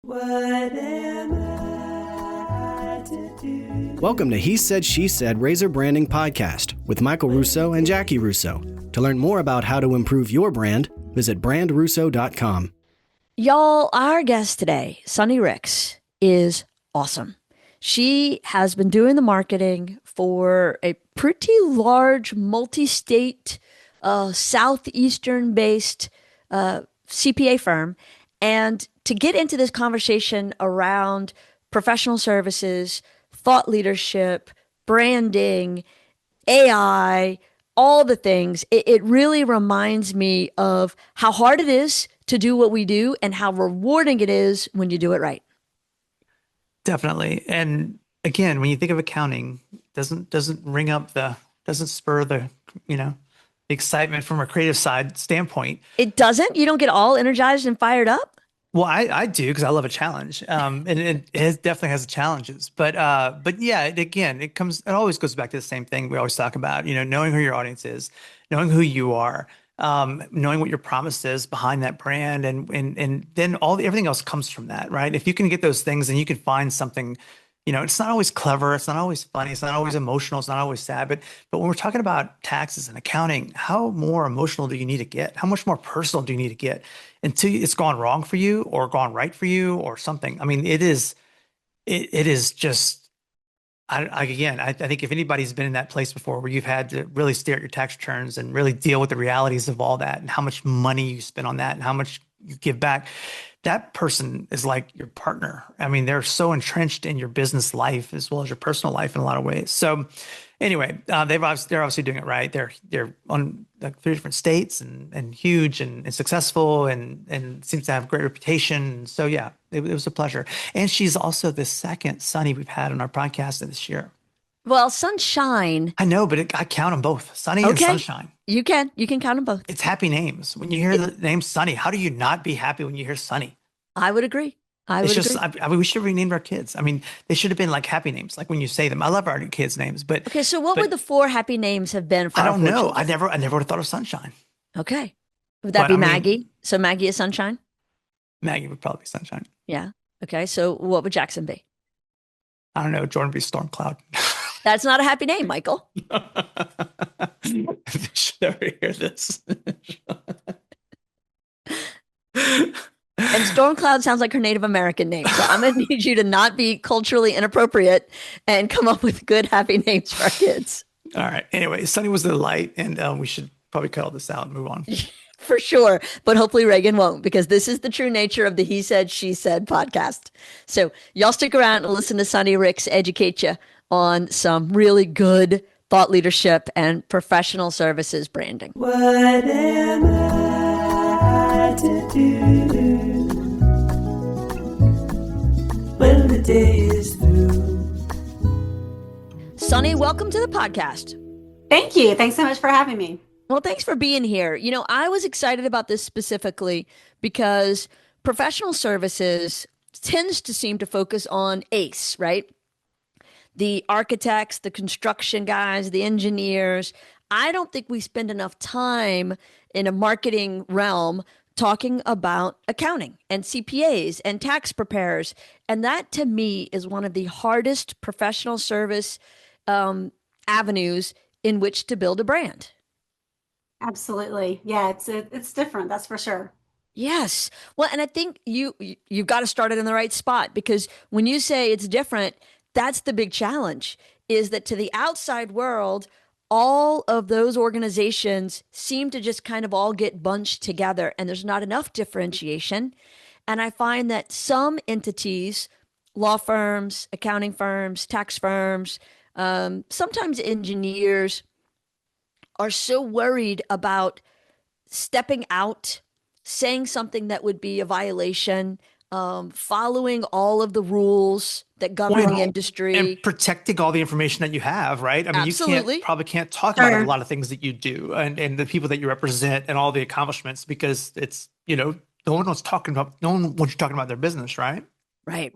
What am I to do? Welcome to He Said, She Said Razor Branding Podcast with Michael Russo and Jackie Russo. To learn more about how to improve your brand, visit brandrusso.com. Y'all, our guest today, Sunny Ricks, is awesome. She has been doing the marketing for a pretty large multi-state, southeastern-based CPA firm. And to get into this conversation around professional services, thought leadership, branding, AI, all the things, it really reminds me of how hard it is to do what we do and how rewarding it is when you do it right. Definitely. And again, when you think of accounting, doesn't ring up doesn't spur the excitement from a creative side standpoint. It doesn't? You don't get all energized and fired up? Well, I do because I love a challenge. And it definitely has challenges. But yeah, it always goes back to the same thing we always talk about, knowing who your audience is, knowing who you are, knowing what your promise is behind that brand, and then everything else comes from that, right? If you can get those things, then you can find something. It's not always clever, it's not always funny, it's not always emotional, it's not always sad. But when we're talking about taxes and accounting, how more emotional do you need to get? How much more personal do you need to get until it's gone wrong for you or gone right for you or something? I mean, it is just. I think if anybody's been in that place before where you've had to really stare at your tax returns and really deal with the realities of all that and how much money you spend on that and how much you give back, that person is like your partner. I mean, they're so entrenched in your business life as well as your personal life in a lot of ways. So anyway, they're obviously doing it right. They're on like 3 different states and huge and successful and seems to have a great reputation. So yeah, it was a pleasure. And she's also the second Sunny we've had on our podcast this year. Well, Sunshine. I know, but I count them both, Sunny and Sunshine. You can count them both. It's happy names. When you hear the name Sunny, how do you not be happy when you hear Sunny? I would agree. I mean, we should have renamed our kids. I mean, they should have been like happy names, like when you say them. I love our kids' names, but okay. So, what would the 4 happy names have been for? I don't know. I never would have thought of Sunshine. Okay, would that be Maggie? So Maggie is Sunshine. Maggie would probably be Sunshine. Yeah. Okay. So, what would Jackson be? I don't know. Jordan would be Storm Cloud. That's not a happy name, Michael. They should never hear this. And Stormcloud sounds like her Native American name. So I'm going to need you to not be culturally inappropriate and come up with good, happy names for our kids. All right. Anyway, Sunny was the light, and we should probably cut all this out and move on. For sure. But hopefully Reagan won't, because this is the true nature of the He Said, She Said podcast. So y'all stick around and listen to Sunny Ricks educate you on some really good thought leadership and professional services branding. What am I to do when the day is through? Sunny, welcome to the podcast. Thank you. Thanks so much for having me. Well, thanks for being here. I was excited about this specifically because professional services tends to seem to focus on ACE, right? The architects, the construction guys, the engineers. I don't think we spend enough time in a marketing realm talking about accounting and CPAs and tax preparers. And that to me is one of the hardest professional service avenues in which to build a brand. Absolutely. Yeah, it's different. That's for sure. Yes. Well, and I think you've got to start it in the right spot, because when you say it's different, that's the big challenge, is that to the outside world, all of those organizations seem to just kind of all get bunched together and there's not enough differentiation. And I find that some entities, law firms, accounting firms, tax firms, sometimes engineers are so worried about stepping out, saying something that would be a violation, following all of the rules that govern the industry, and protecting all the information that you have, right? I mean, Absolutely. You probably can't talk about a lot of things that you do and the people that you represent and all the accomplishments, because it's, no one wants you talking about their business, right? Right.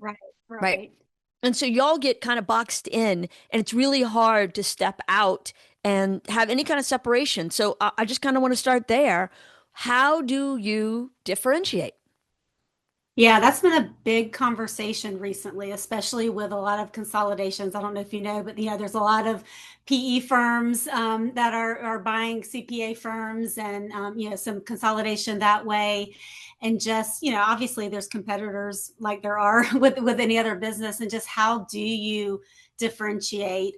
And so y'all get kind of boxed in, and it's really hard to step out and have any kind of separation. So I just kind of want to start there. How do you differentiate? Yeah, that's been a big conversation recently, especially with a lot of consolidations. I don't know if you know, but there's a lot of PE firms that are buying CPA firms, and some consolidation that way. And just obviously there's competitors like there are with any other business, and just how do you differentiate?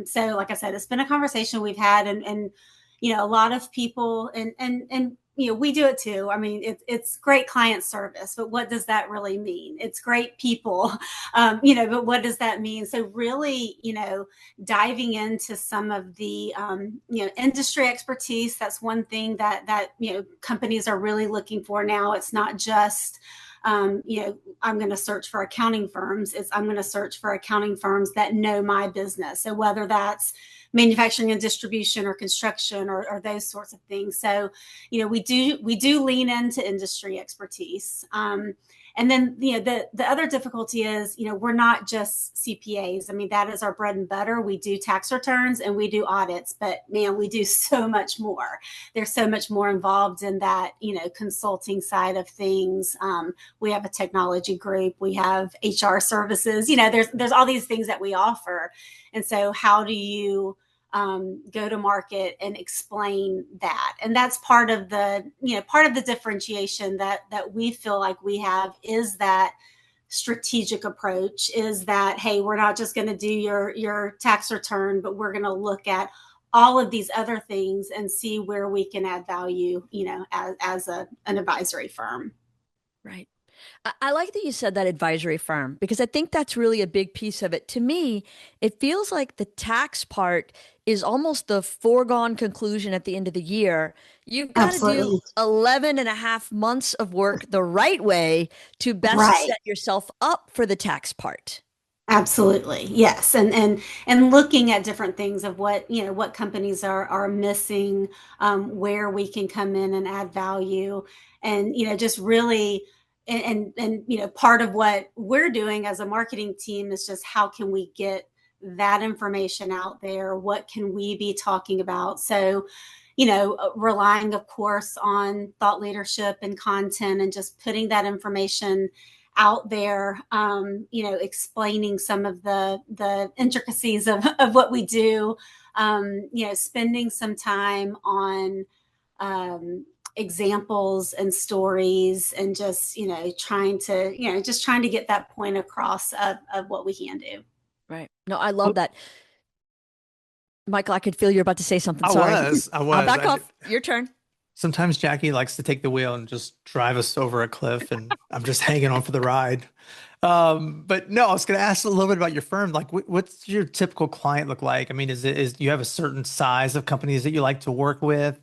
So, like I said, it's been a conversation we've had, and a lot of people, and we do it too. I mean, it's great client service, but what does that really mean? It's great people, but what does that mean? So really, diving into some of the, industry expertise. That's one thing that companies are really looking for now. It's not just, I'm going to search for accounting firms. I'm going to search for accounting firms that know my business. So whether that's manufacturing and distribution or construction or those sorts of things. So, we do lean into industry expertise. And then, the other difficulty is, we're not just CPAs. I mean, that is our bread and butter. We do tax returns and we do audits, but man, we do so much more. There's so much more involved in that, consulting side of things. We have a technology group. We have HR services. There's all these things that we offer. And so how do you go to market and explain that? And that's part of the differentiation that we feel like we have, is that strategic approach, is that, hey, we're not just going to do your tax return, but we're going to look at all of these other things and see where we can add value, as an advisory firm. Right. I like that you said that advisory firm, because I think that's really a big piece of it. To me, it feels like the tax part is almost the foregone conclusion at the end of the year. You've got to do Absolutely. 11 and a half months of work the right way to best Right. set yourself up for the tax part. Absolutely. Yes. And looking at different things of what companies are missing, where we can come in and add value, and just really, and part of what we're doing as a marketing team is just how can we get that information out there? What can we be talking about? So, relying, of course, on thought leadership and content, and just putting that information out there, explaining some of the intricacies of what we do, spending some time on examples and stories, and just trying to get that point across of what we can do. Right. No, I love that. Michael, I could feel you're about to say something. I Sorry. was, I I'll was. back off. Your turn. Sometimes Jackie likes to take the wheel and just drive us over a cliff, and I'm just hanging on for the ride. But no, I was going to ask a little bit about your firm. Like, what's your typical client look like? I mean, is you have a certain size of companies that you like to work with?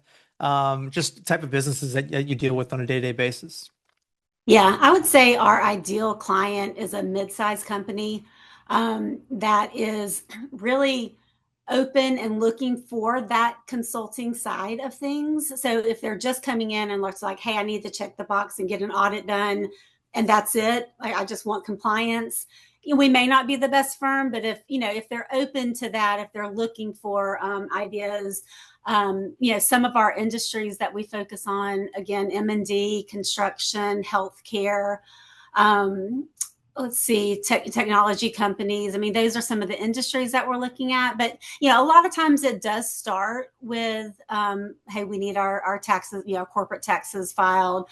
Just type of businesses that you deal with on a day-to-day basis. Yeah, I would say our ideal client is a mid-sized company, that is really open and looking for that consulting side of things. So if they're just coming in and looks like, hey, I need to check the box and get an audit done, and that's it, I just want compliance. We may not be the best firm, but if they're open to that, if they're looking for ideas, some of our industries that we focus on, again, M&D, construction, healthcare, um, let's see, technology companies. I mean, those are some of the industries that we're looking at. But a lot of times it does start with, hey, we need our taxes, corporate taxes filed.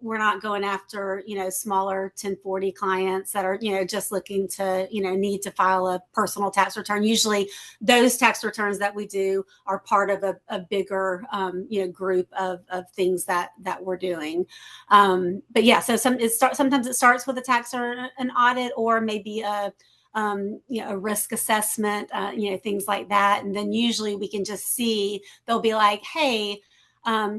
We're not going after smaller 1040 clients that are just looking to need to file a personal tax return. Usually, those tax returns that we do are part of a bigger group of things that we're doing. But yeah, so sometimes it starts with a tax or an audit, or maybe a risk assessment, things like that. And then usually we can just see, they'll be like, hey,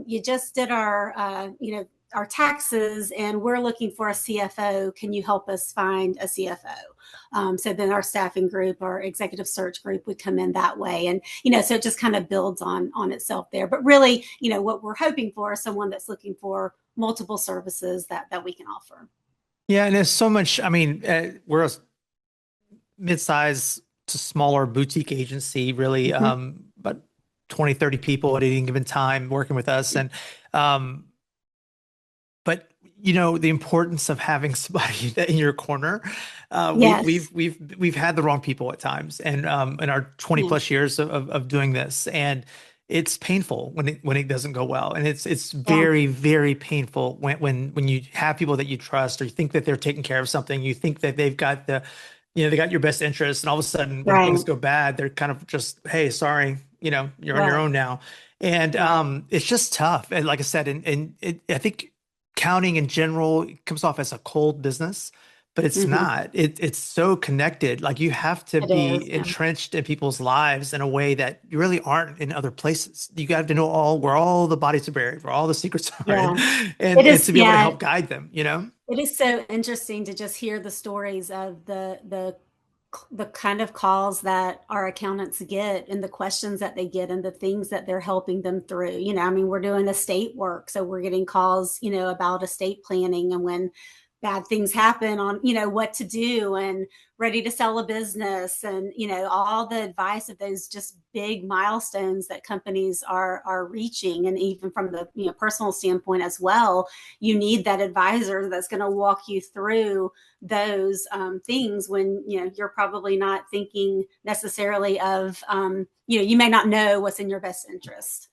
you just did our taxes, and we're looking for a CFO. Can you help us find a CFO? So then our staffing group or executive search group would come in that way. And, so it just kind of builds on itself there. But really, what we're hoping for is someone that's looking for multiple services that we can offer. Yeah, and there's so much. I mean, we're a mid-size to smaller boutique agency, really, but 20, 30 people at any given time working with us. And, but the importance of having somebody in your corner. Yes. We've had the wrong people at times, and in our 20 Yeah. plus years of doing this, and it's painful when it doesn't go well, and it's Yeah. very, very painful when you have people that you trust, or you think that they're taking care of something, you think that they've got they got your best interest, and all of a sudden when things Right. go bad, they're kind of just, hey, sorry, you're on your Right. own now. And Right. it's just tough. And like I said, I think counting in general comes off as a cold business, but it's Hmm. not. It's so connected. Like you have to It is. be Yeah. entrenched in people's lives in a way that you really aren't in other places. You got to know where all the bodies are buried, where all the secrets are, and Yeah. and, It and is. to be able to Yeah. help guide them, It is so interesting to just hear the stories of the kind of calls that our accountants get and the questions that they get and the things that they're helping them through. I mean, we're doing estate work, so we're getting calls, about estate planning and when bad things happen on, what to do and ready to sell a business and, all the advice of those just big milestones that companies are reaching. And even from the, personal standpoint as well, you need that advisor that's going to walk you through those things when you're probably not thinking necessarily of you may not know what's in your best interest.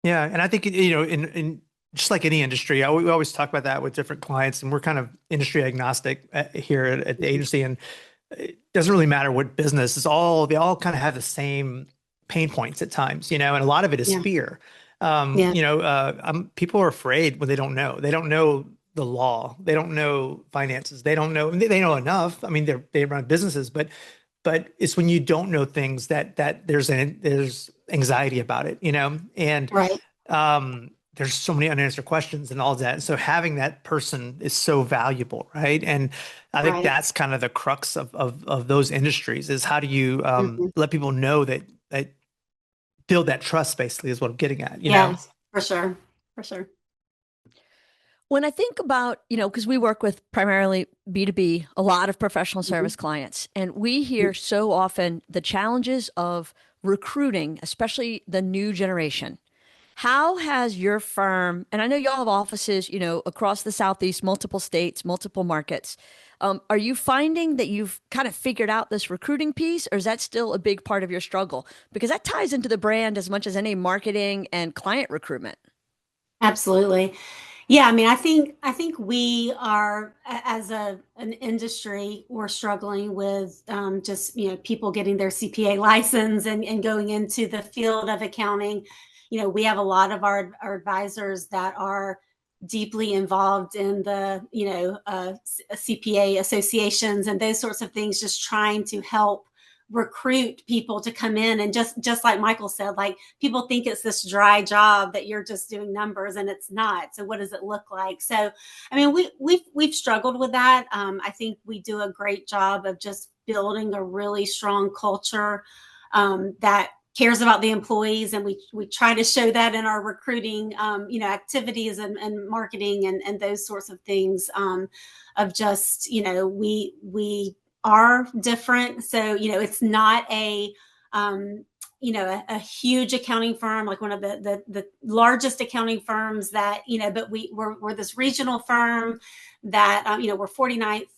Yeah, and I think in just like any industry, we always talk about that with different clients, and we're kind of industry agnostic here at the Mhm. agency, and it doesn't really matter what business. They all kind of have the same pain points at times, and a lot of it is Yeah. fear. Yeah. People are afraid when they don't know. They don't know the law. They don't know finances. They don't know. They know enough. I mean, they run businesses, but it's when you don't know things that there's anxiety about it, and Right. there's so many unanswered questions and all of that. So having that person is so valuable, right? And I think Right. that's kind of the crux of those industries is how do you Mhm. let people know that build that trust basically is what I'm getting at. Yes, for sure. For sure. When I think about, because we work with primarily B2B, a lot of professional Mhm. service clients, and we hear so often the challenges of recruiting, especially the new generation. How has your firm, and I know y'all have offices, across the Southeast, multiple states, multiple markets. Are you finding that you've kind of figured out this recruiting piece, or is that still a big part of your struggle? Because that ties into the brand as much as any marketing and client recruitment. Absolutely. Yeah, I mean, I think we are as an industry, we're struggling with just people getting their CPA license and going into the field of accounting. We have a lot of our advisors that are deeply involved in the CPA associations and those sorts of things, just trying to help recruit people to come in. And just like Michael said, like people think it's this dry job that you're just doing numbers, and it's not. So what does it look like? So I mean, we've struggled with that. I think we do a great job of just building a really strong culture that cares about the employees, and we try to show that in our recruiting activities and marketing and those sorts of things, of just we are different. So, it's not a huge accounting firm, like one of the largest accounting firms that, but we're this regional firm that, we're 49th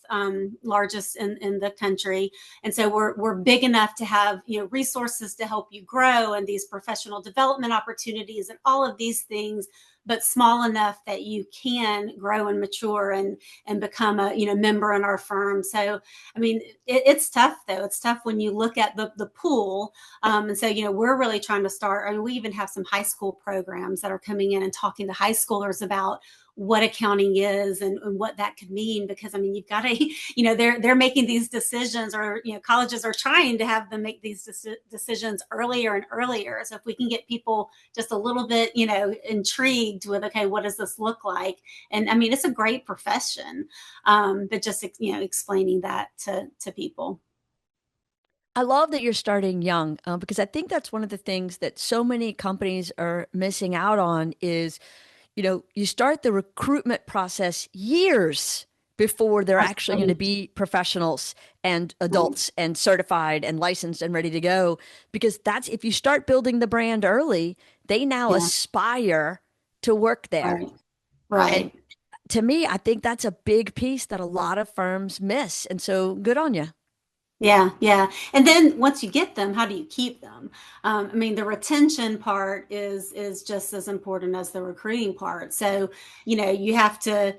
largest in the country. And so we're big enough to have, resources to help you grow and these professional development opportunities and all of these things, but small enough that you can grow and mature and become a member in our firm. So I mean, it's tough though. It's tough when you look at the pool. And so we're really trying to start. I mean, we even have some high school programs that are coming in and talking to high schoolers about what accounting is and what that could mean, because I mean, you've got to they're making these decisions, or colleges are trying to have them make these decisions earlier and earlier. So if we can get people just a little bit intrigued with, okay, what does this look like? And I mean, it's a great profession, but just explaining that to people. I love that you're starting young, because I think that's one of the things that so many companies are missing out on is, you start the recruitment process years before they're actually going to Absolutely. be professionals and Right. adults and certified and licensed and ready to go. Because that's if you start building the brand early, they now Yeah. aspire to work there. Right. And Right. to me, I think that's a big piece that a lot of firms miss. And so good on you. Yeah, yeah. And then once you get them, how do you keep them? I mean, the retention part is just as important as the recruiting part. So, you have to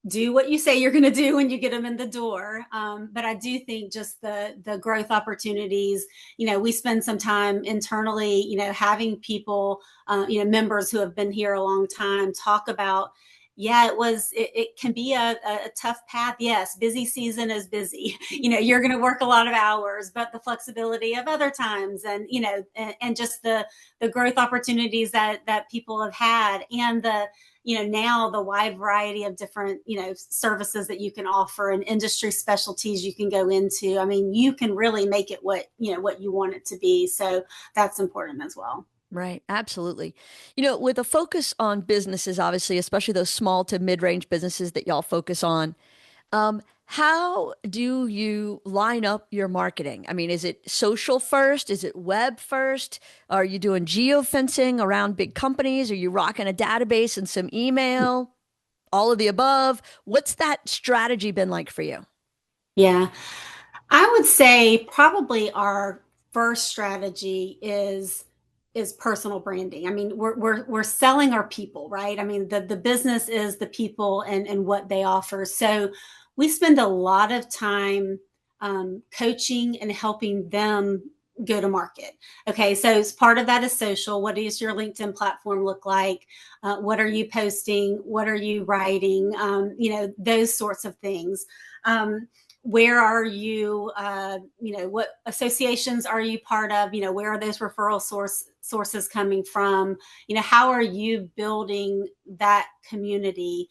do what you say you're going to do when you get them in the door. But I do think just the growth opportunities. We spend some time internally, having people, members who have been here a long time talk about. Yeah, it can be a tough path. Yes, busy season is busy. You're going to work a lot of hours, but the flexibility of other times, and and just the growth opportunities that people have had, and now the wide variety of different, services that you can offer and industry specialties you can go into. I mean, you can really make it what you want it to be. So that's important as well. Right, absolutely. With a focus on businesses, obviously, especially those small to mid-range businesses that y'all focus on, how do you line up your marketing? I mean, is it social first? Is it web first? Are you doing geofencing around big companies? Are you rocking a database and some email? All of the above? What's that strategy been like for you? Yeah. I would say probably our first strategy is personal branding. I mean, we're selling our people, right? I mean, the business is the people and what they offer. So we spend a lot of time coaching and helping them go to market. Okay, so as part of that is social. What does your LinkedIn platform look like? What are you posting? What are you writing? Those sorts of things. Where are you, what associations are you part of? Where are those referral sources coming from? How are you building that community,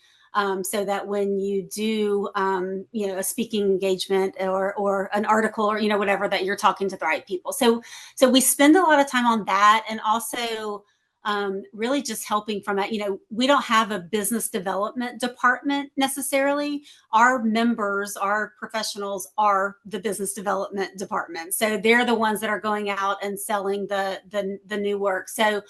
so that when you do, a speaking engagement or an article or, whatever, that you're talking to the right people. So we spend a lot of time on that, and also really just helping from it. We don't have a business development department necessarily. Our members, our professionals are the business development department. So they're the ones that are going out and selling the new work. So,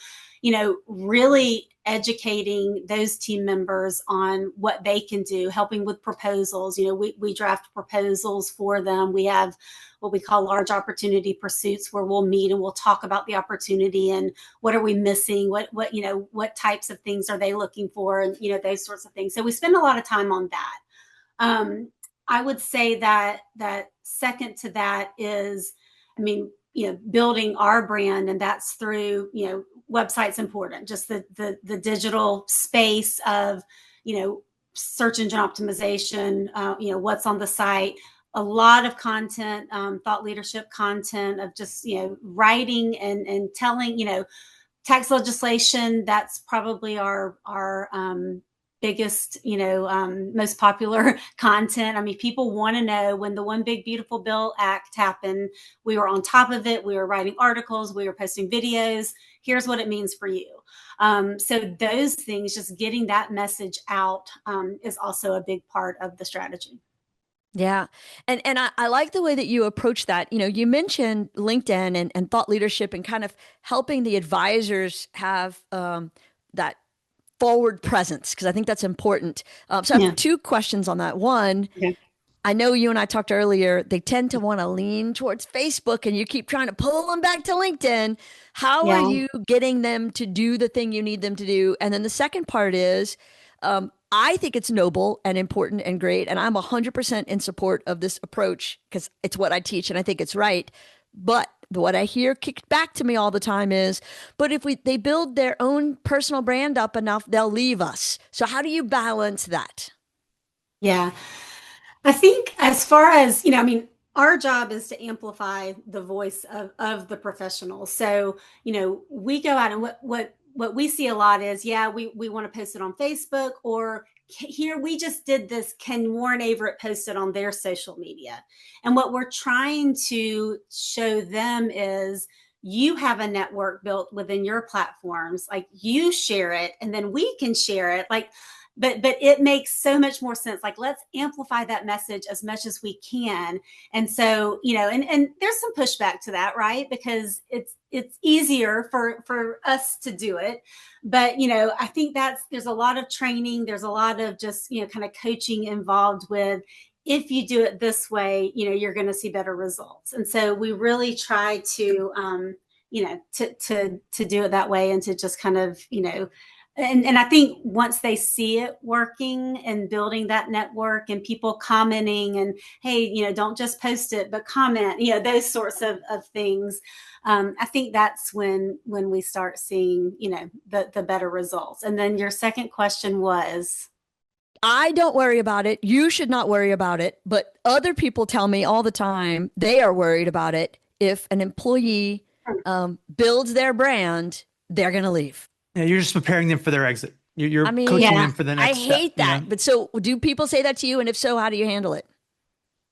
really educating those team members on what they can do, helping with proposals. We draft proposals for them. We have what we call large opportunity pursuits, where we'll meet and we'll talk about the opportunity and what are we missing, what types of things are they looking for, and those sorts of things. So we spend a lot of time on that. I would say that second to that is, I mean, building our brand, and that's through, website's important. Just the digital space of, search engine optimization, what's on the site, a lot of content, thought leadership content of just, writing and telling, tax legislation. That's probably our biggest, most popular content. I mean, people want to know, when the One Big Beautiful Bill Act happened, we were on top of it. We were writing articles, we were posting videos. Here's what it means for you. So those things, just getting that message out, is also a big part of the strategy. Yeah. And I like the way that you approach that. You mentioned LinkedIn and thought leadership and kind of helping the advisors have that forward presence, because I think that's important. So I Yeah. have two questions on that. One, Okay. I know you and I talked earlier, they tend to want to lean towards Facebook and you keep trying to pull them back to LinkedIn. How are Yeah. you getting them to do the thing you need them to do? And then the second part is, I think it's noble and important and great. And I'm 100% in support of this approach because it's what I teach and I think it's right. But what I hear kicked back to me all the time is, but if they build their own personal brand up enough, they'll leave us. So how do you balance that? Yeah. I think, as far as, I mean, our job is to amplify the voice of the professionals. So, we go out, and what we see a lot is, yeah, we want to post it on Facebook, or here, we just did this. Can Warren Averett post it on their social media? And what we're trying to show them is, you have a network built within your platforms. Like, you share it, and then we can share it. Like, but it makes so much more sense. Like, let's amplify that message as much as we can. And so, and there's some pushback to that, right? Because it's easier for us to do it. But, I think there's a lot of training. There's a lot of just, kind of coaching involved with, if you do it this way, you're going to see better results. And so we really try to, to do it that way, and to just kind of, and I think once they see it working and building that network and people commenting and, hey, don't just post it, but comment, those sorts of things. I think that's when we start seeing, the better results. And then your second question was? I don't worry about it. You should not worry about it. But other people tell me all the time they are worried about it. If an employee builds their brand, they're going to leave. Yeah, you're just preparing them for their exit. You're coaching them for the next step. I hate that. But so do people say that to you? And if so, how do you handle it?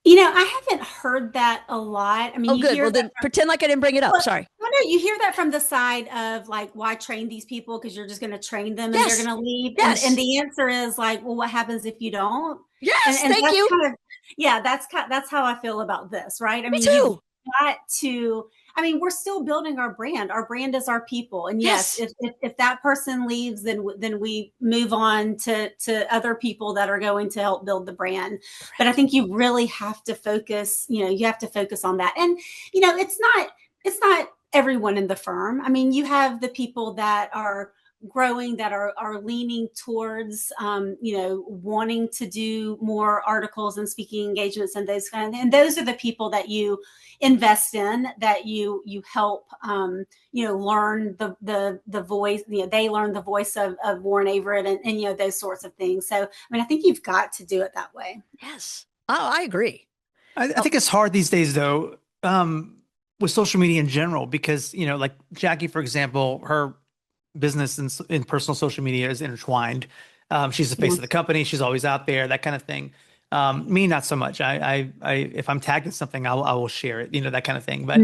I haven't heard that a lot. I mean, oh, good. Well, then pretend like I didn't bring it up. Well, sorry. No, you hear that from the side of like, why train these people? Because you're just going to train them and they're going to leave. Yes. And the answer is like, well, what happens if you don't? Yes, and thank you. That's how I feel about this, right? Me too. You've got to. We're still building our brand. Our brand is our people. And yes, if that person leaves, then we move on to other people that are going to help build the brand. But I think you really have to focus, you have to focus on that. And, it's not everyone in the firm. You have the people that are growing, that are leaning towards, wanting to do more articles and speaking engagements and those kind of, and those are the people that you invest in, that you help, learn the voice, they learn the voice of Warren Averett and those sorts of things. So, I think you've got to do it that way. Yes. Oh, I agree. I think it's hard these days though, with social media in general, because, like Jackie, for example, her business and personal social media is intertwined. She's the face of the company. She's always out there, that kind of thing. Me, not so much. I if I'm tagged in something, I will share it, that kind of thing. But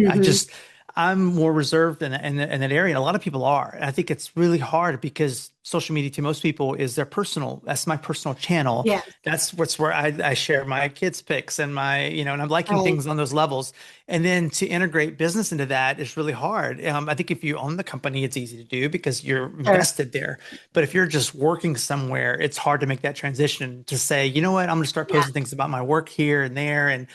I'm more reserved in that area. And a lot of people are. And I think it's really hard because social media to most people is that's my personal channel. Yeah. That's where I share my kids' pics and my, and I'm liking things on those levels. And then to integrate business into that is really hard. I think if you own the company, it's easy to do because you're invested there. But if you're just working somewhere, it's hard to make that transition to say, you know what, I'm going to start posting things about my work here and there, and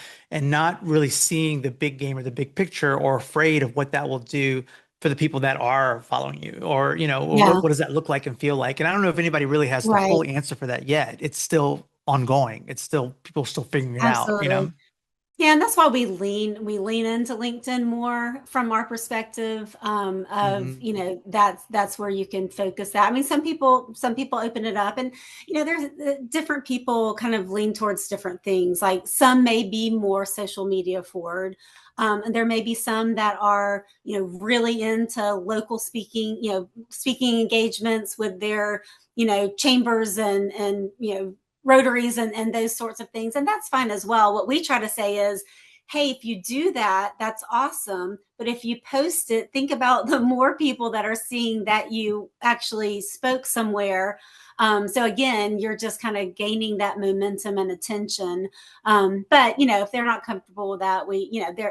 not really seeing the big game or the big picture, or afraid of what that will do for the people that are following you, or, what does that look like and feel like? And I don't know if anybody really has the full answer for that yet. It's still ongoing. It's still, people are still figuring it out, Yeah, and that's why we lean into LinkedIn more from our perspective that's where you can focus that. Some people open it up, and there's different people kind of lean towards different things. Like some may be more social media forward. And there may be some that are, really into local speaking engagements with their, chambers and Rotaries and those sorts of things. And that's fine as well. What we try to say is, hey, if you do that, that's awesome. But if you post it, think about the more people that are seeing that you actually spoke somewhere. So again, you're just kind of gaining that momentum and attention. But if they're not comfortable with that,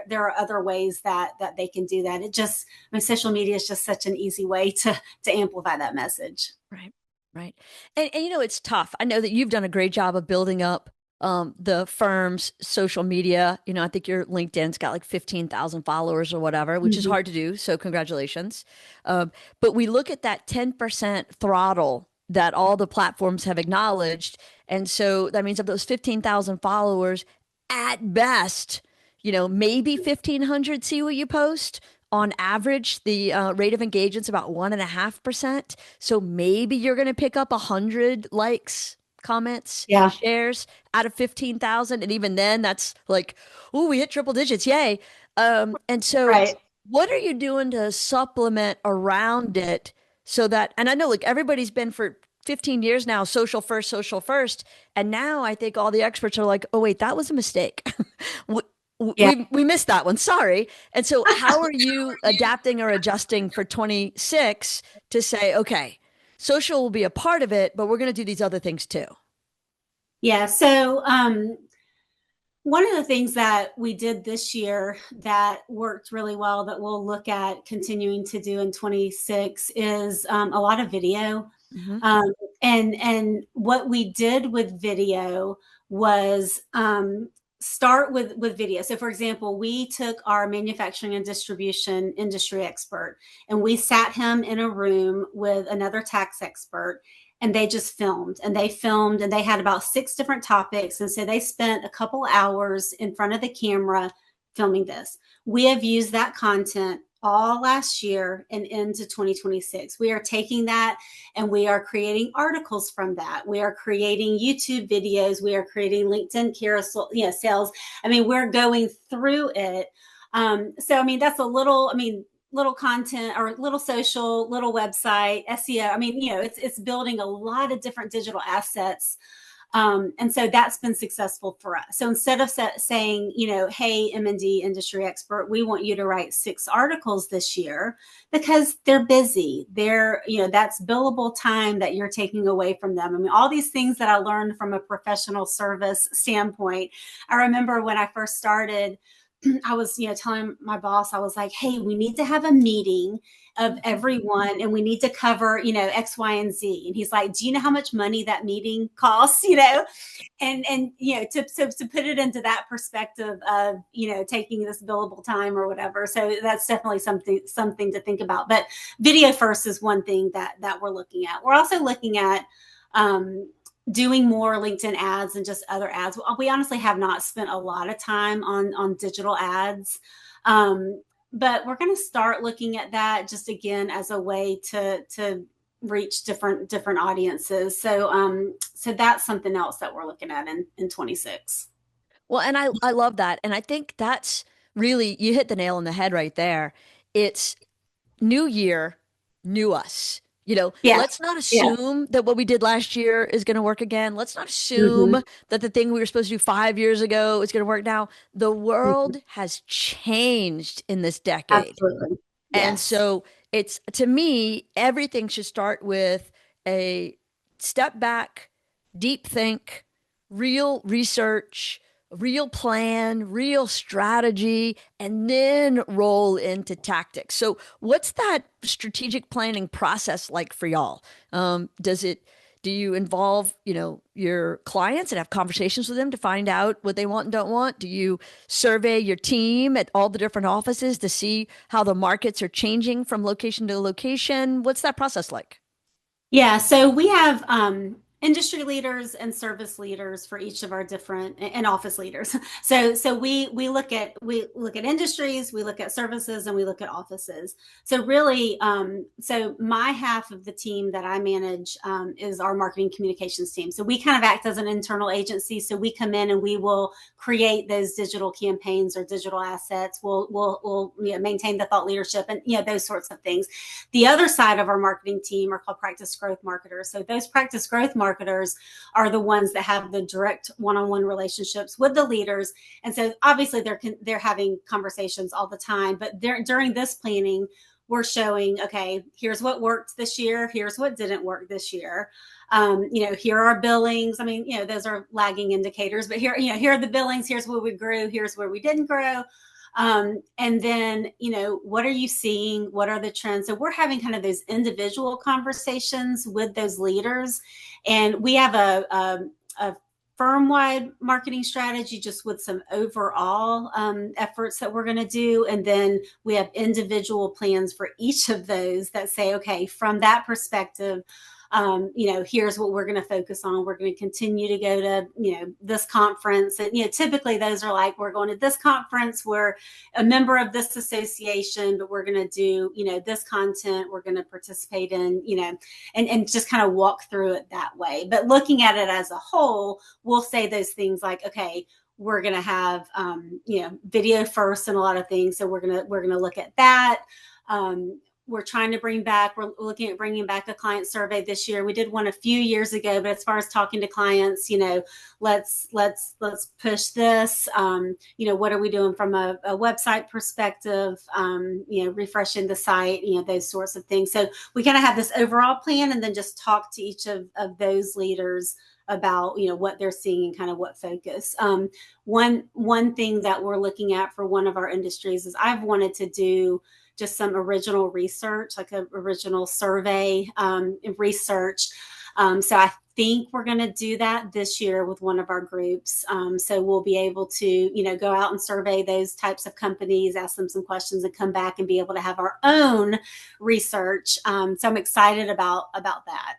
there are other ways that they can do that. It just, social media is just such an easy way to amplify that message. Right. Right. And it's tough. I know that you've done a great job of building up the firm's social media. I think your LinkedIn's got like 15,000 followers or whatever, which is hard to do. So congratulations. But we look at that 10% throttle that all the platforms have acknowledged. And so that means of those 15,000 followers, at best, maybe 1,500 see what you post. On average, the rate of engagement is about 1.5%. So maybe you're going to pick up 100 likes, comments, shares out of 15,000. And even then, that's like, oh, we hit triple digits. Yay. And so what are you doing to supplement around it so that, and I know like everybody's been for 15 years now, social first. And now I think all the experts are like, oh, wait, that was a mistake. We missed that one. Sorry. And so how are you adapting or adjusting for 26 to say, okay, social will be a part of it, but we're going to do these other things too. Yeah. So one of the things that we did this year that worked really well that we'll look at continuing to do in 26 is a lot of video. Mm-hmm. And what we did with video was start with video. So for example, we took our manufacturing and distribution industry expert and we sat him in a room with another tax expert, and they just filmed and they had about 6 different topics. And so they spent a couple hours in front of the camera filming this. We have used that content all last year and into 2026. We are taking that and we are creating articles from that. We are creating YouTube videos. We are creating LinkedIn carousel, sales. I mean, we're going through it. So, I mean, that's a little, little content or little social, little website, SEO. I mean, it's building a lot of different digital assets. And so that's been successful for us. So instead of saying, hey, M&D industry expert, we want you to write 6 articles this year, because they're busy. That's billable time that you're taking away from them. I mean, all these things that I learned from a professional service standpoint. I remember when I first started, I was, telling my boss, I was like, hey, we need to have a meeting of everyone and we need to cover, X, Y, and Z. And he's like, do you know how much money that meeting costs, and to put it into that perspective of, taking this billable time or whatever. So that's definitely something to think about. But video first is one thing that we're looking at. We're also looking at, doing more LinkedIn ads and just other ads. We honestly have not spent a lot of time on digital ads. But we're going to start looking at that just again as a way to reach different audiences. So that's something else that we're looking at in 26. Well, and I love that. And I think that's really, you hit the nail on the head right there. It's new year, new us. Yeah. Let's not assume that what we did last year is going to work again. Let's not assume that the thing we were supposed to do 5 years ago is going to work now. The world has changed in this decade. Absolutely. And Yes. so to me, everything should start with a step back, deep think, real research, real plan, real strategy, and then roll into tactics. So what's that strategic planning process like for y'all? Do you involve, your clients and have conversations with them to find out what they want and don't want? Do you survey your team at all the different offices to see how the markets are changing from location to location? What's that process like? Yeah, so we have industry leaders and service leaders for each of our different and office leaders. So we look at industries, we look at services, and we look at offices. So really, so my half of the team that I manage is our marketing communications team. So we kind of act as an internal agency. So we come in and we will create those digital campaigns or digital assets. We'll maintain the thought leadership and those sorts of things. The other side of our marketing team are called practice growth marketers. So those practice growth marketers are the ones that have the direct one-on-one relationships with the leaders. And so obviously they're having conversations all the time, but during this planning, we're showing, okay, here's what worked this year. Here's what didn't work this year. Here are billings. I mean, those are lagging indicators, but here are the billings. Here's where we grew. Here's where we didn't grow. And then, what are you seeing? What are the trends? So we're having kind of those individual conversations with those leaders. And we have a firm-wide marketing strategy just with some overall efforts that we're going to do. And then we have individual plans for each of those that say, okay, from that perspective, here's what we're going to focus on. We're going to continue to go to, this conference. And, typically those are like, we're going to this conference. We're a member of this association, but we're going to do, this content we're going to participate in, and just kind of walk through it that way. But looking at it as a whole, we'll say those things like, okay, we're going to have, video first and a lot of things. So we're going to look at that. we're trying to bring back, we're looking at bringing back a client survey this year. We did one a few years ago, but as far as talking to clients, let's push this. What are we doing from a website perspective? Refreshing the site, those sorts of things. So we kind of have this overall plan, and then just talk to each of those leaders about what they're seeing and kind of what focus. One thing that we're looking at for one of our industries is I've wanted to do just some original research, like an original survey research. So I think we're going to do that this year with one of our groups. So we'll be able to, go out and survey those types of companies, ask them some questions, and come back and be able to have our own research. So I'm excited about that.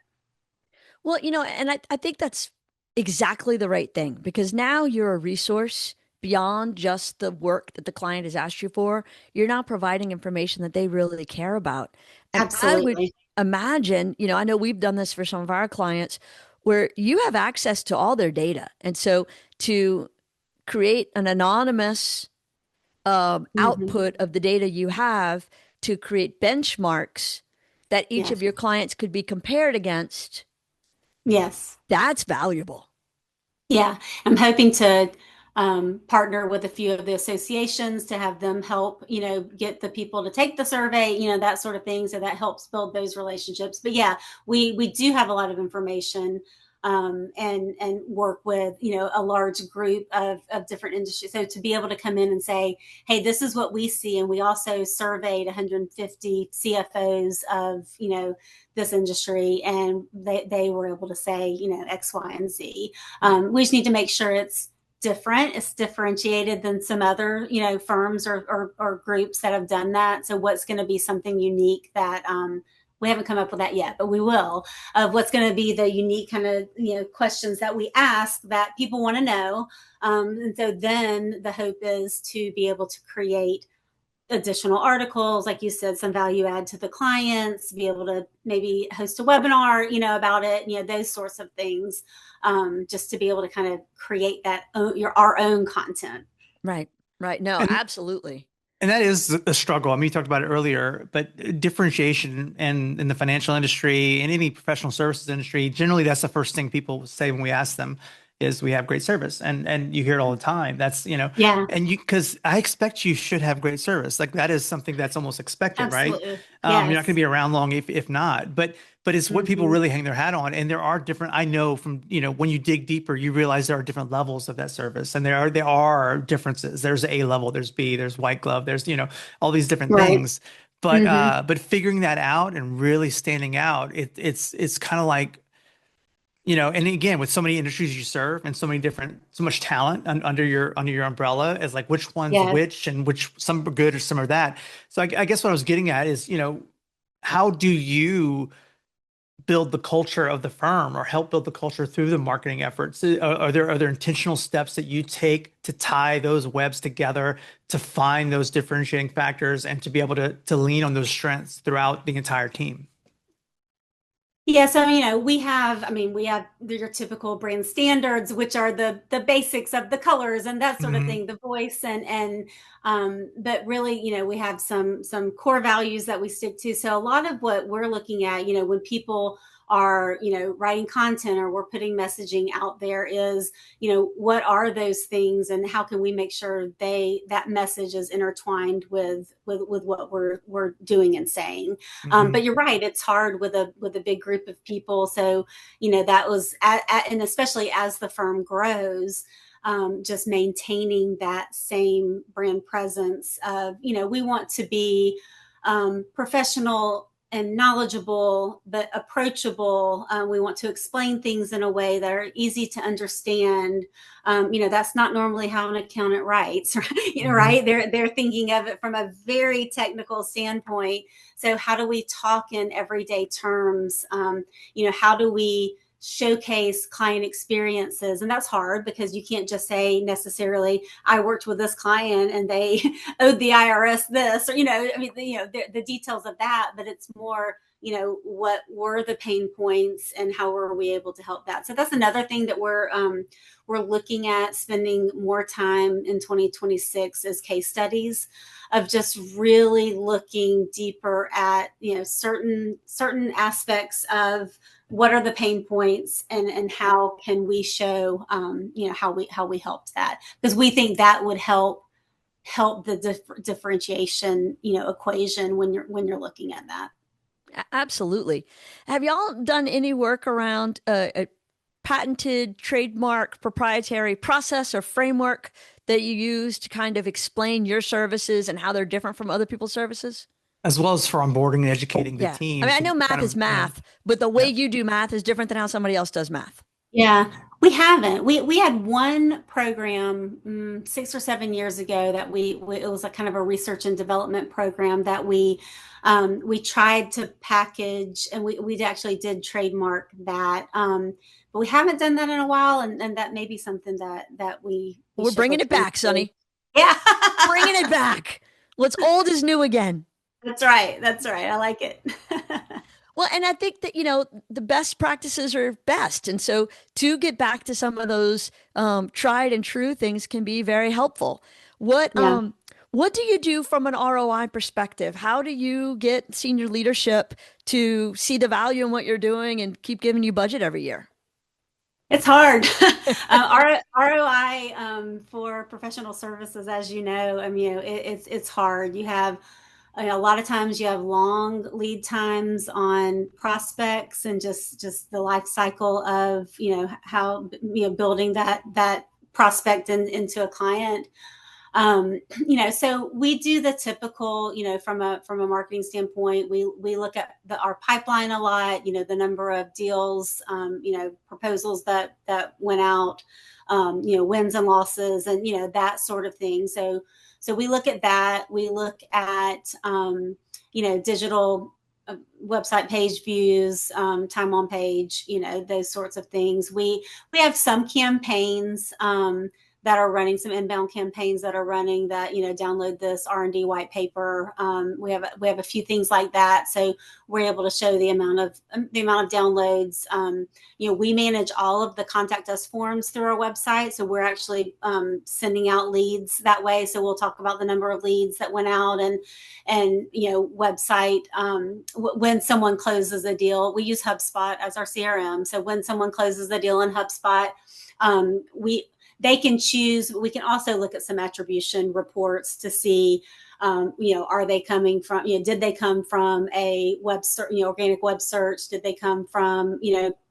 Well, and I think that's exactly the right thing, because now you're a resource beyond just the work that the client has asked you for. You're now providing information that they really care about. And I would Absolutely. imagine, I know we've done this for some of our clients where you have access to all their data. And so to create an anonymous Mhm. output of the data you have to create benchmarks that each of Yes. your clients could be compared against, Yes. that's valuable. Yeah, I'm hoping to partner with a few of the associations to have them help, get the people to take the survey, that sort of thing. So that helps build those relationships. But yeah, we do have a lot of information, and work with, a large group of different industries. So to be able to come in and say, hey, this is what we see. And we also surveyed 150 CFOs of, this industry, and they were able to say, X, Y, and Z. We just need to make sure it's different. It's differentiated than some other, firms or groups that have done that. So what's going to be something unique that we haven't come up with that yet, but we will, of what's going to be the unique kind of, questions that we ask that people want to know. And so then the hope is to be able to create additional articles, like you said, some value add to the clients, be able to maybe host a webinar, about it, those sorts of things, just to be able to kind of create that our own content. Right. Right. No, And absolutely. and that is a struggle. I mean, you talked about it earlier, but differentiation and in the financial industry and any professional services industry, generally that's the first thing people say when we ask them is we have great service. And you hear it all the time. That's, Yeah, and because I expect you should have great service. Like that is something that's almost expected, right? absolutely. You're not going to Yes. be around long if not, but it's what people Hmm. really hang their hat on. And there are different, I know from, when you dig deeper, you realize there are different levels of that service. And there are differences. There's A level, there's B, there's white glove, there's, all these different Right. things. But Hmm. but figuring that out and really standing out, it's kind of like, and again, with so many industries you serve and so much talent under your umbrella, is like which one's Yes. which and which some are good or some are that. So I guess what I was getting at is, how do you build the culture of the firm or help build the culture through the marketing efforts? Are there intentional steps that you take to tie those webs together, to find those differentiating factors and to be able to lean on those strengths throughout the entire team? Yeah, so we have your typical brand standards, which are the basics of the colors and that sort of Hmm. thing, the voice and but really, we have some core values that we stick to. So a lot of what we're looking at, when people are, writing content or we're putting messaging out there is, what are those things and how can we make sure that message is intertwined with what we're doing and saying. Hmm. But you're right; it's hard with a big group of people. So that was and especially as the firm grows, just maintaining that same brand presence of we want to be professional and knowledgeable but approachable. We want to explain things in a way that are easy to understand. That's not normally how an accountant writes, right? Hmm. Right? They're thinking of it from a very technical standpoint. So how do we talk in everyday terms? How do we showcase client experiences? And that's hard because you can't just say necessarily, I worked with this client and they owed the IRS this, or, the details of that, but it's more what were the pain points and how were we able to help that. So that's another thing that we're looking at spending more time in 2026 as case studies of just really looking deeper at, certain aspects of what are the pain points and how can we show, how we helped that, because we think that would help the differentiation, equation when you're looking at that. Absolutely. Have y'all done any work around a patented, trademark, proprietary process or framework that you use to kind of explain your services and how they're different from other people's services? As well as for onboarding and educating the Yeah. team. I mean, I know math kind is of, math, but the way you do math is different than how somebody else does math. Yeah, we haven't. We had one program 6 or 7 years ago that it was a kind of a research and development program that we tried to package, and we actually did trademark that. But we haven't done that in a while, and that may be something that we're should bringing look it back, into. Sonny. Yeah, Bringing it back. What's old is new again. That's right. That's right. I like it. Well, and I think that, the best practices are best. And so to get back to some of those tried and true things can be very helpful. Yeah. What do you do from an ROI perspective? How do you get senior leadership to see the value in what you're doing and keep giving you budget every year? It's hard. ROI for professional services, as you know, it's hard. You have a lot of times you have long lead times on prospects and just the life cycle of how building that prospect into a client. So we do the typical, from a marketing standpoint, we look at our pipeline a lot, the number of deals, proposals that went out, wins and losses, and that sort of thing. So we look at that. We look at digital website page views, time on page, those sorts of things. We have some campaigns that are running, some inbound campaigns that are running that, download this R&D white paper. We have a few things like that. So we're able to show the amount of downloads. We manage all of the contact us forms through our website. So we're actually sending out leads that way. So we'll talk about the number of leads that went out and website. When someone closes a deal, we use HubSpot as our CRM. So when someone closes a deal in HubSpot, they can choose. We can also look at some attribution reports to see, are they coming from, did they come from a web search, organic web search? Did they come from,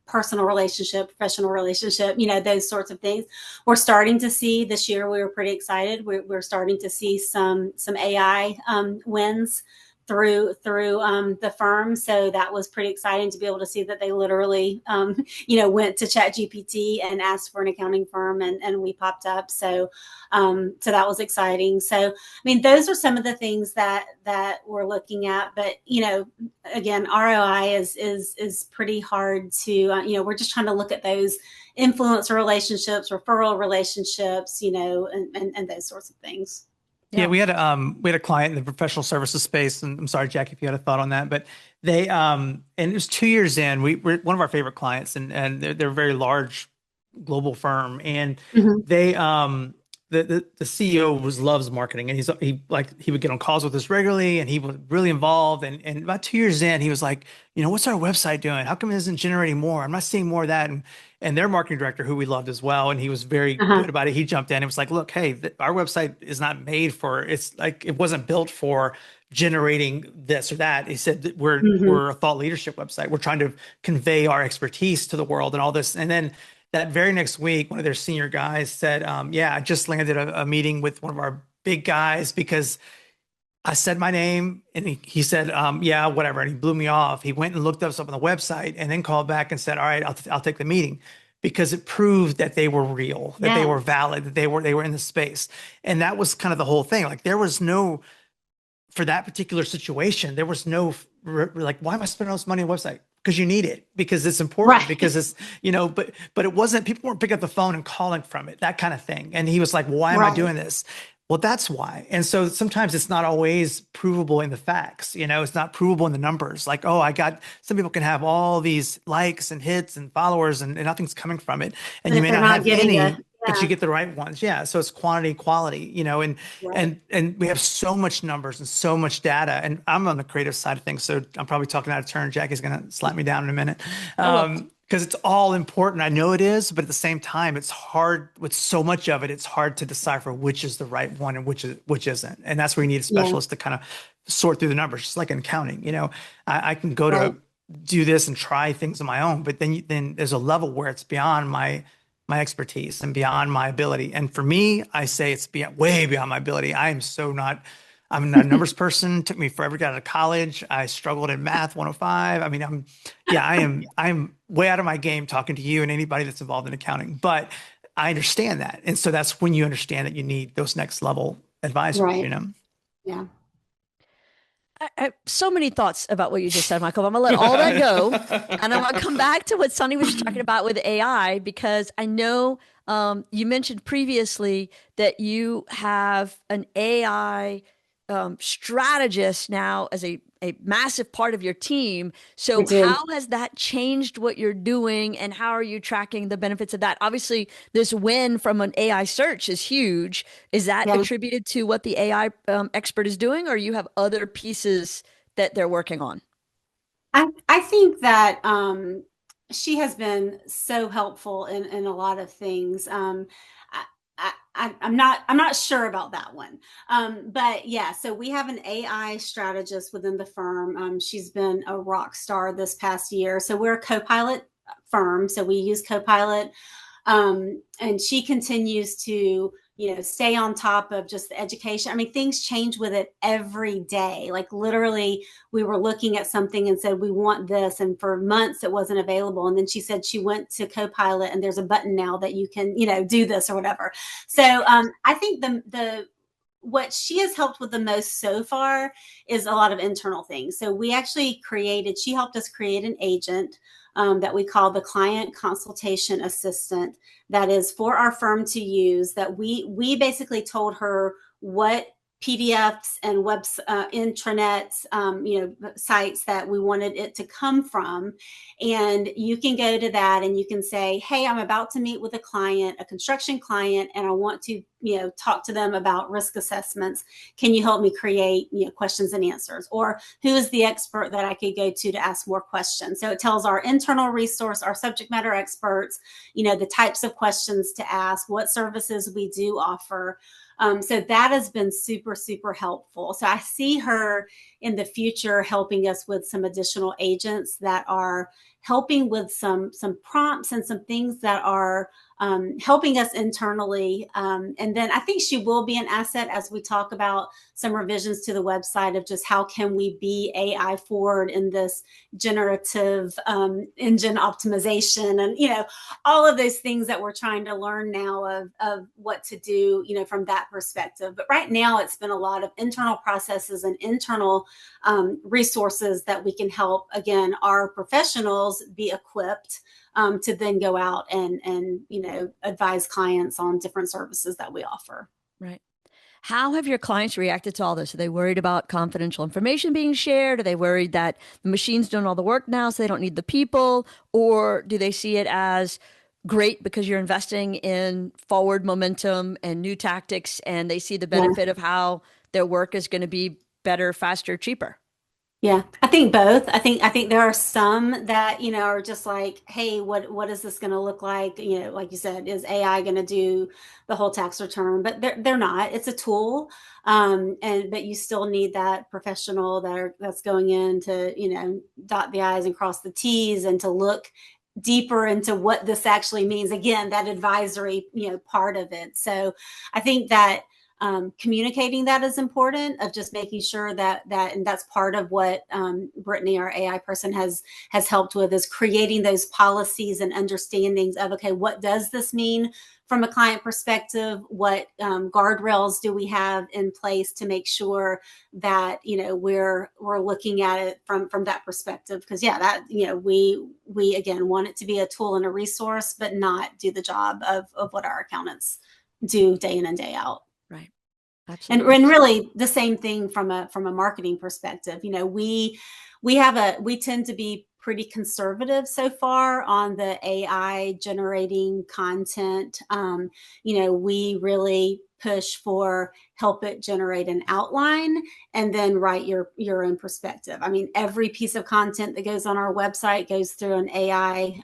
personal relationship, professional relationship, those sorts of things. We're starting to see this year, we were pretty excited. We're starting to see some AI wins through the firm. So that was pretty exciting to be able to see that they literally, went to ChatGPT and asked for an accounting firm, and we popped up. So that was exciting. So, those are some of the things that we're looking at, but, again, ROI is pretty hard to, we're just trying to look at those influencer relationships, referral relationships, and those sorts of things. Yeah, we had a client in the professional services space, and I'm sorry, Jackie, if you had a thought on that, but they and it was 2 years in. We're one of our favorite clients, and they're a very large global firm, and they the CEO loves marketing, and he would get on calls with us regularly, and he was really involved. And about 2 years in, he was like, what's our website doing? How come it isn't generating more? I'm not seeing more of that. And their marketing director, who we loved as well, and he was very good about it. He jumped in and was like, look, hey, our website is not made for, it's like, it wasn't built for generating this or that. He said that we're a thought leadership website. We're trying to convey our expertise to the world and all this. And then that very next week, one of their senior guys said, I just landed a meeting with one of our big guys because I said my name, and he said, yeah, whatever. And he blew me off. He went and looked us up on the website and then called back and said, all right, I'll take the meeting, because it proved that they were real, that they were valid, that they were in the space. And that was kind of the whole thing. Like, there was no, for that particular situation, there was no, like, why am I spending all this money on a website? Because you need it, because it's important, because it's, but it wasn't, people weren't picking up the phone and calling from it, that kind of thing. And he was like, why am I doing this? Well, that's why. And so sometimes it's not always provable in the facts. It's not provable in the numbers. Like, oh, some people can have all these likes and hits and followers and nothing's coming from it. And And you if may they're not not have getting any, but you yeah, get the right ones. Yeah. So it's quantity, quality, and, right. and we have so much numbers and so much data. And I'm on the creative side of things. So I'm probably talking out of turn. Jackie's going to slap me down in a minute. Oh, well, Because it's all important. I know it is, but at the same time, it's hard with so much of it. It's hard to decipher which is the right one and which isn't. And that's where you need a Yeah, specialist to kind of sort through the numbers, just like in accounting. I can go right. to do this and try things on my own, but then there's a level where it's beyond my expertise and beyond my ability. And for me, I say it's way beyond my ability. I'm not a numbers person. It took me forever to get out of college. I struggled in math 105. I mean, I'm way out of my game talking to you and anybody that's involved in accounting, but I understand that. And so that's when you understand that you need those next level advisors, Right. Yeah. I have so many thoughts about what you just said, Michael. I'm gonna let all that go, and I'm gonna come back to what Sonny was talking about with AI because I know you mentioned previously that you have an AI strategist now as a massive part of your team. We So, do. how has that changed what you're doing, and how are you tracking the benefits of that? Obviously, this win from an AI search is huge. Is that Yeah. attributed to what the AI expert is doing, or you have other pieces that they're working on? I think that she has been so helpful in a lot of things. I, I'm not sure about that one. But yeah, so we have an AI strategist within the firm. She's been a rock star this past year. So we're a co-pilot firm. So we use co-pilot, and she continues to stay on top of just the education. I mean, things change with it every day. Like literally, we were looking at something and said we want this, and for months it wasn't available, and then she said she went to Copilot and there's a button now that you can do this or whatever. So I think the what she has helped with the most so far is a lot of internal things. So we actually she helped us create an agent that we call the client consultation assistant that is for our firm to use, that we basically told her what PDFs and intranets, sites that we wanted it to come from. And you can go to that and you can say, hey, I'm about to meet with a client, a construction client, and I want to, talk to them about risk assessments. Can you help me create, questions and answers? Or who is the expert that I could go to ask more questions? So it tells our internal resource, our subject matter experts, the types of questions to ask, what services we do offer. So that has been super, super helpful. So I see her in the future helping us with some additional agents that are helping with some prompts and some things that are helping us internally. And then I think she will be an asset as we talk about some revisions to the website of just how can we be AI forward in this generative engine optimization and, all of those things that we're trying to learn now of what to do, from that perspective. But right now it's been a lot of internal processes and internal resources that we can help, again, our professionals be equipped to then go out and advise clients on different services that we offer. Right. How have your clients reacted to all this? Are they worried about confidential information being shared? Are they worried that the machine's doing all the work now, so they don't need the people? Or do they see it as great because you're investing in forward momentum and new tactics, and they see the Yeah. benefit of how their work is going to be better, faster, cheaper? Yeah, I think both. I think there are some that, are just like, hey, what is this going to look like? Like you said, is AI going to do the whole tax return? But they're not. It's a tool. But you still need that professional that's going in to, dot the I's and cross the T's and to look deeper into what this actually means. Again, that advisory, part of it. So I think that communicating that is important, of just making sure and that's part of what Brittany, our AI person, has helped with, is creating those policies and understandings of, okay, what does this mean from a client perspective? What guardrails do we have in place to make sure that we're looking at it from that perspective? Because that we again want it to be a tool and a resource, but not do the job of what our accountants do day in and day out. Right. Absolutely. And really the same thing from a marketing perspective. We tend to be pretty conservative so far on the AI generating content. We really push for help it generate an outline and then write your own perspective. I mean, every piece of content that goes on our website goes through an AI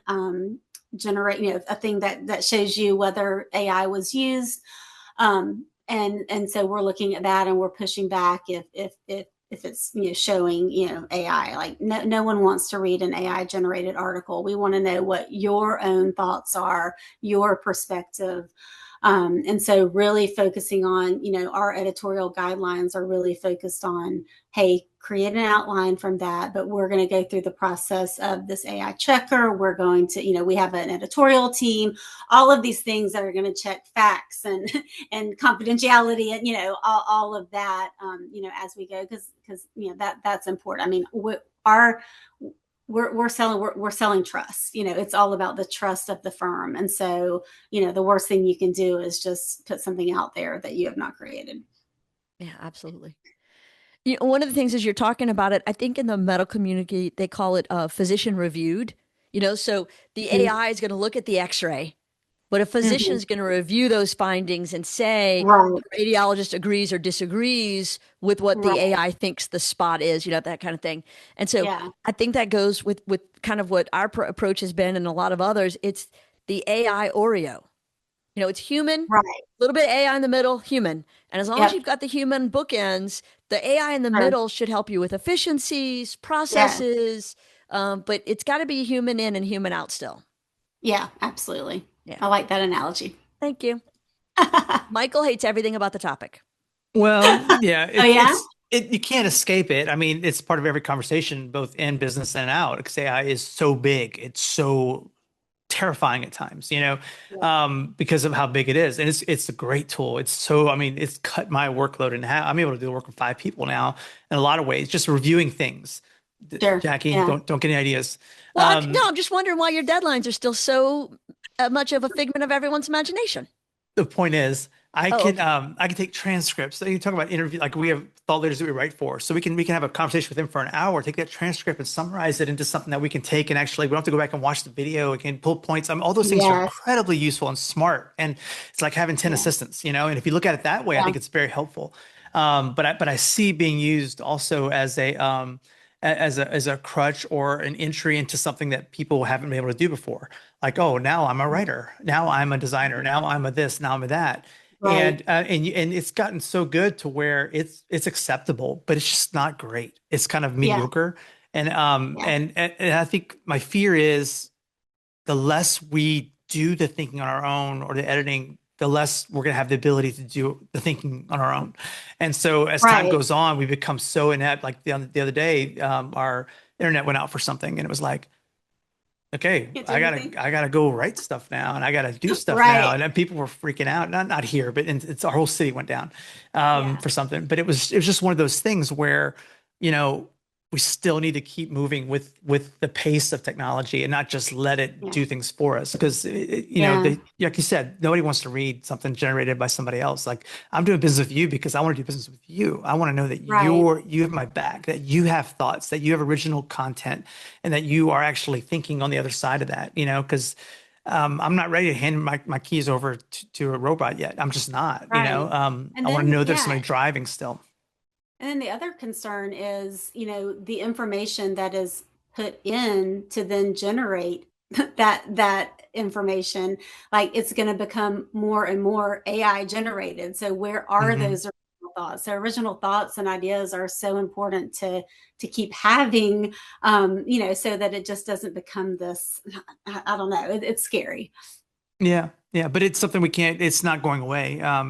generate, a thing that shows you whether AI was used. And so we're looking at that and we're pushing back if it's showing AI. Like no one wants to read an AI generated article. We want to know what your own thoughts are, your perspective. And so really focusing on, our editorial guidelines are really focused on, hey, create an outline from that, but we're going to go through the process of this AI checker. We're going to, we have an editorial team, all of these things that are going to check facts and confidentiality and, all of that, as we go, because that's important. I mean, we're selling trust. It's all about the trust of the firm. And so, the worst thing you can do is just put something out there that you have not created. Yeah, absolutely. One of the things as you're talking about it, I think in the medical community, they call it physician reviewed. So the AI is going to look at the x-ray, but a physician is going to review those findings and say Right. the radiologist agrees or disagrees with what the Right. AI thinks the spot is, that kind of thing. And so Yeah. I think that goes with kind of what our approach has been and a lot of others. It's the AI Oreo. It's human, Right. a little bit AI in the middle, human. And as long as Yep. you've got the human bookends, the AI in the Sure. middle should help you with efficiencies, Yeah. processes, but it's got to be human in and human out still. Yeah, absolutely. Yeah. I like that analogy. Thank you. Michael hates everything about the topic. Well, yeah, Oh, yeah? you can't escape it. I mean, it's part of every conversation, both in business and out, because AI is so big. It's so terrifying at times, because of how big it is. And it's a great tool. I mean, it's cut my workload in half. I'm able to do the work with 5 people now in a lot of ways, just reviewing things. Sure. Jackie, Yeah. don't get any ideas. Well, no, I'm just wondering why your deadlines are still so much of a figment of everyone's imagination. The point is, Okay. I can take transcripts. So you talk about interview, like we have thought leaders that we write for, so we can have a conversation with them for an hour, take that transcript and summarize it into something that we can take and actually we don't have to go back and watch the video. We can pull points. All those things are Yes. incredibly useful and smart, and it's like having 10 Yeah. assistants, And if you look at it that way, I Yeah. think it's very helpful. But I see being used also as a crutch or an entry into something that people haven't been able to do before. Like, oh, now I'm a writer, now I'm a designer, now I'm a this, now I'm a that. Right. And it's gotten so good to where it's acceptable, but it's just not great. It's kind of Yeah. mediocre. And Yeah. and I think my fear is the less we do the thinking on our own or the editing, the less we're going to have the ability to do the thinking on our own. And so as time Right. goes on, we become so inept. Like the other day, our internet went out for something, and it was like, okay, Can't do anything. I gotta go write stuff now, and I gotta do stuff now. Right. And then people were freaking out. Not here, but it's our whole city went down Yeah. for something. But it was just one of those things where, you know, we still need to keep moving with the pace of technology and not just let it Yeah. do things for us. Because Yeah. like you said, nobody wants to read something generated by somebody else. Like, I'm doing business with you because I want to do business with you. I want to know that Right. you have my back, that you have thoughts, that you have original content, and that you are actually thinking on the other side of that. Because I'm not ready to hand my keys over to a robot yet. I'm just not. Right. And I want to then, know there's yeah. somebody driving still. And then the other concern is, the information that is put in to then generate that information, like it's going to become more and more AI generated. So where are Mhm. those original thoughts? So original thoughts and ideas are so important to keep having, so that it just doesn't become this. I don't know. It's scary. Yeah, yeah, but it's something it's not going away. Yeah.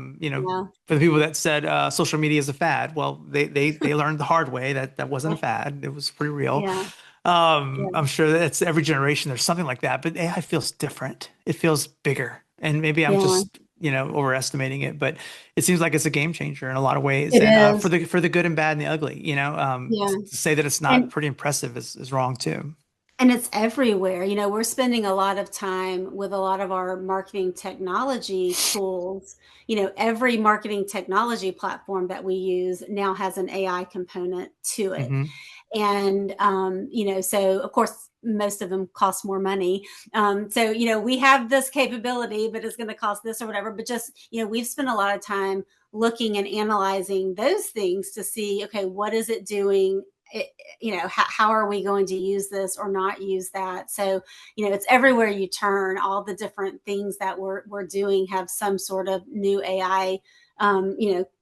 For the people that said social media is a fad, well, they learned the hard way that that wasn't a fad. It was pretty real. Yeah. Yeah. I'm sure that it's every generation there's something like that, but AI feels different. It feels bigger, and maybe I'm Yeah. just overestimating it, but it seems like it's a game changer in a lot of ways, It and is. for the good and bad and the ugly. Yeah. To say that it's not And pretty impressive is wrong too. And it's everywhere. We're spending a lot of time with a lot of our marketing technology tools. Every marketing technology platform that we use now has an AI component to it. Mm-hmm. And, so of course, most of them cost more money. So, we have this capability, but it's going to cost this or whatever. But just, we've spent a lot of time looking and analyzing those things to see, okay, what is it doing? How are we going to use this or not use that? So, it's everywhere you turn. All the different things that we're doing have some sort of new AI,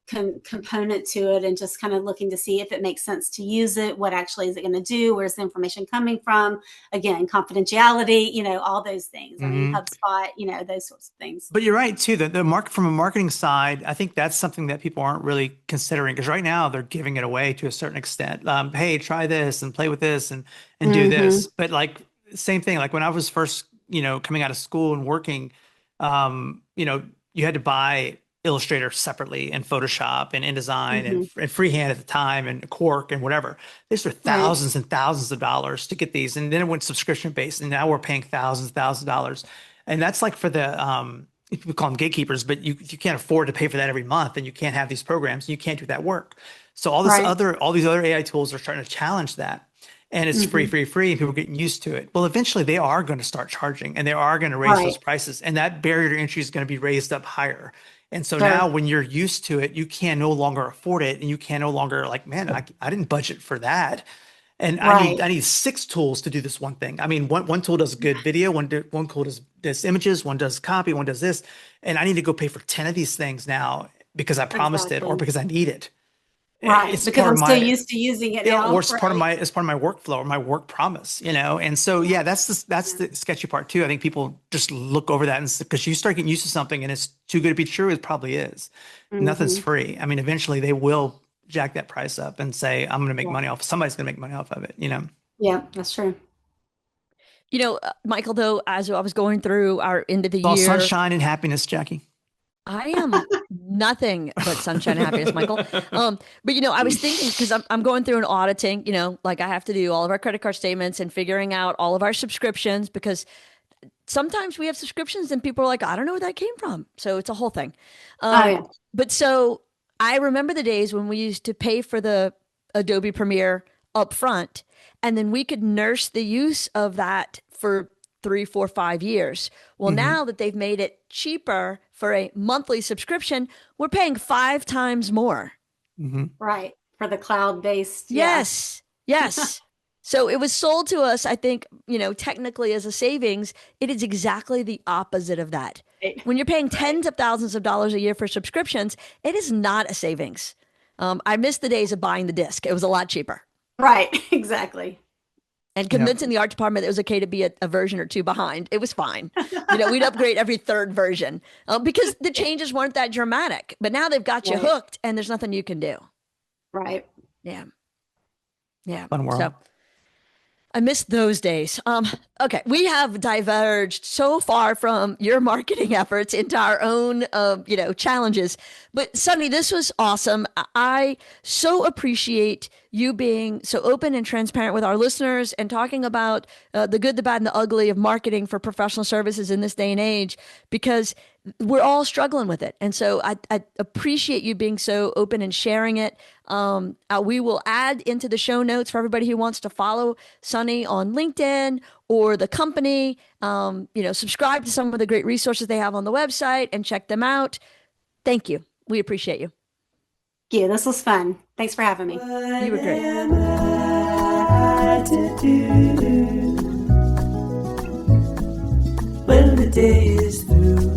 component to it, and just kind of looking to see if it makes sense to use it. What actually is it going to do? Where's the information coming from? Again, confidentiality, all those things. I mean, Mm-hmm. HubSpot, those sorts of things. But you're right too. The market from a marketing side, I think that's something that people aren't really considering, because right now they're giving it away to a certain extent. Hey, try this and play with this and do this. But like same thing, like when I was first, coming out of school and working, you had to buy Illustrator separately and Photoshop and InDesign and freehand at the time and Quark and whatever. These were thousands and thousands of dollars to get these. And then it went subscription based, and now we're paying thousands of dollars. And that's like for the, we call them gatekeepers, but you can't afford to pay for that every month, and you can't have these programs, and you can't do that work. So all these other AI tools are starting to challenge that. And it's free, and people are getting used to it. Well, eventually they are going to start charging, and they are going to raise those prices, and that barrier to entry is going to be raised up higher. And so now when you're used to it, you can no longer afford it, and you can no longer like, man, I didn't budget for that. And I need 6 tools to do this one thing. I mean, one tool does good video, one tool does images, one does copy, one does this. And I need to go pay for 10 of these things now because I promised it, or because I need it. Right. It's because I'm so used to using it now. Or it's part of my workflow or my work promise, And so, that's the sketchy part too. I think people just look over that, and because you start getting used to something and it's too good to be true, it probably is. Nothing's free. I mean, eventually they will jack that price up and say, I'm going to make money off. Somebody's going to make money off of it, Yeah, that's true. Michael, though, as I was going through our end of the all year, sunshine and happiness, Jackie. I am nothing but sunshine and happiness, Michael. But I was thinking, because I'm going through an auditing, like I have to do all of our credit card statements and figuring out all of our subscriptions, because sometimes we have subscriptions and people are like, I don't know where that came from. So it's a whole thing. But so I remember the days when we used to pay for the Adobe Premiere up front, and then we could nurse the use of that for 3, 4, 5 years. Well, now that they've made it cheaper for a monthly subscription, we're paying 5 times more. Right. For the cloud-based. Yes. So it was sold to us, I think, technically as a savings. It is exactly the opposite of that. When you're paying tens of thousands of dollars a year for subscriptions, it is not a savings. I missed the days of buying the disc. It was a lot cheaper. Right. Exactly. And convincing the art department that it was okay to be a version or 2 behind. It was fine. We'd upgrade every 3rd version because the changes weren't that dramatic. But now they've got you hooked, and there's nothing you can do. Right. Yeah. Fun world. So I miss those days. Okay, we have diverged so far from your marketing efforts into our own, challenges. But Sunny, this was awesome. I so appreciate you being so open and transparent with our listeners and talking about the good, the bad, and the ugly of marketing for professional services in this day and age, because we're all struggling with it. And so I appreciate you being so open and sharing it. We will add into the show notes for everybody who wants to follow Sunny on LinkedIn or the company, subscribe to some of the great resources they have on the website and check them out. Thank you. We appreciate you. Yeah, this was fun. Thanks for having me. You were great. Am I to do when the day is through?